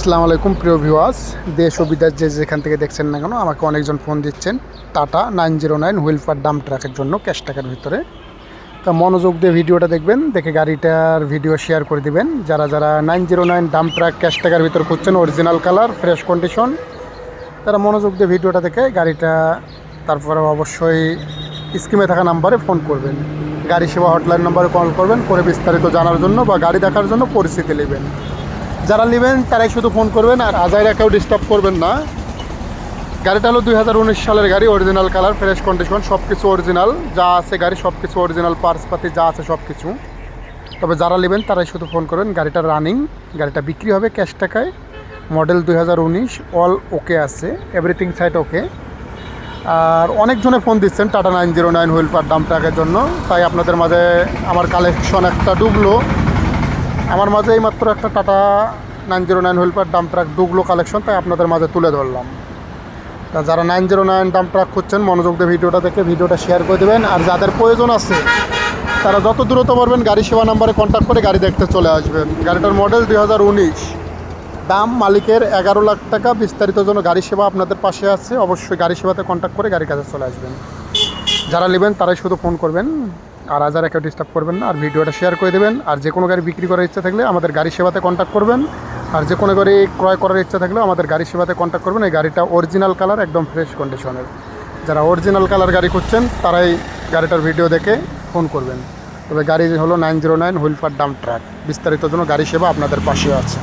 আসসালামু আলাইকুম প্রিয় ভিউয়ার্স, দেশ ও বিদেশ যেখান থেকে দেখছেন না কেন, আমাকে অনেকজন ফোন দিচ্ছেন টাটা 909 হুইল পার ডাম্প ট্রাকের জন্য ক্যাশ টাকার ভিতরে। তা মনোযোগ দিয়ে ভিডিওটা দেখবেন, দেখে গাড়িটার ভিডিও শেয়ার করে দিবেন। যারা 909 ডাম্প ট্রাক ক্যাশ টাকার ভিতরে খুঁজছেন, অরিজিনাল কালার, ফ্রেশ কন্ডিশন, তারা মনোযোগ দিয়ে ভিডিওটা দেখে গাড়িটা তারপরে অবশ্যই স্ক্রিনে থাকা নাম্বারে ফোন করবেন। গাড়ি সেবা হটলাইন নাম্বারে কল করবেন, করে বিস্তারিত জানার জন্য বা গাড়ি দেখার জন্য পরিস্থিতি নেবেন। যারা নেবেন তারাই শুধু ফোন করবেন, আর আজাইরা কেউ ডিস্টার্ব করবেন না। গাড়িটা হলো 2019 সালের গাড়ি, অরিজিনাল কালার, ফ্রেশ কন্ডিশন, সব কিছু অরিজিনাল, যা আছে গাড়ি সব কিছু অরিজিনাল, পার্সপাতি যা আছে সব কিছু। তবে যারা নেবেন তারাই শুধু ফোন করবেন। গাড়িটা রানিং, গাড়িটা বিক্রি হবে ক্যাশ টাকায়, মডেল 2019, অল ওকে আছে, এভরিথিং সাইড ওকে। আর অনেকজনে ফোন দিচ্ছেন টাটা 909 হুইল পার ডাম্প ট্রাকের জন্য, তাই আপনাদের মাঝে আমার কালেকশন একটা ডুবলো। আমার মাঝে এইমাত্র একটা টাটা 909 হুইল পার ডাম্প ট্রাক ডুবলো কালেকশন, তাই আপনাদের মাঝে তুলে ধরলাম। তা যারা 909 ডাম্প ট্রাক খুঁজছেন, মনোযোগ দিয়ে ভিডিওটা দেখে ভিডিওটা শেয়ার করে দেবেন। আর যাদের প্রয়োজন আছে তারা যত দ্রুত পারবেন গাড়ি সেবা নাম্বারে কন্ট্যাক্ট করে গাড়ি দেখতে চলে আসবেন। গাড়িটার মডেল 2019, দাম মালিকের 11 লাখ টাকা। বিস্তারিত জন্য গাড়ি সেবা আপনাদের পাশে আছে, অবশ্যই গাড়ি সেবাতে কন্ট্যাক্ট করে গাড়ির কাছে চলে আসবেন। যারা নেবেন তারাই শুধু ফোন করবেন, আর আজার কেউ ডিস্টার্ব করবেন না। আর ভিডিওটা শেয়ার করে দেবেন। আর যে কোনো গাড়ি বিক্রি করার ইচ্ছা থাকলে আমাদের গাড়ি সেবাতে কন্ট্যাক্ট করবেন। আর যে কোনো গাড়ি ক্রয় করার ইচ্ছা থাকলেও আমাদের গাড়ি সেবাতে কন্ট্যাক্ট করবেন। এই গাড়িটা অরিজিনাল কালার, একদম ফ্রেশ কন্ডিশনের। যারা অরিজিনাল কালার গাড়ি খুঁজছেন তারাই গাড়িটার ভিডিও দেখে ফোন করবেন। তবে গাড়ি হলো 909 হুইল পার ডাম্প ট্রাক। বিস্তারিত জন্য গাড়ি সেবা আপনাদের পাশে আছে।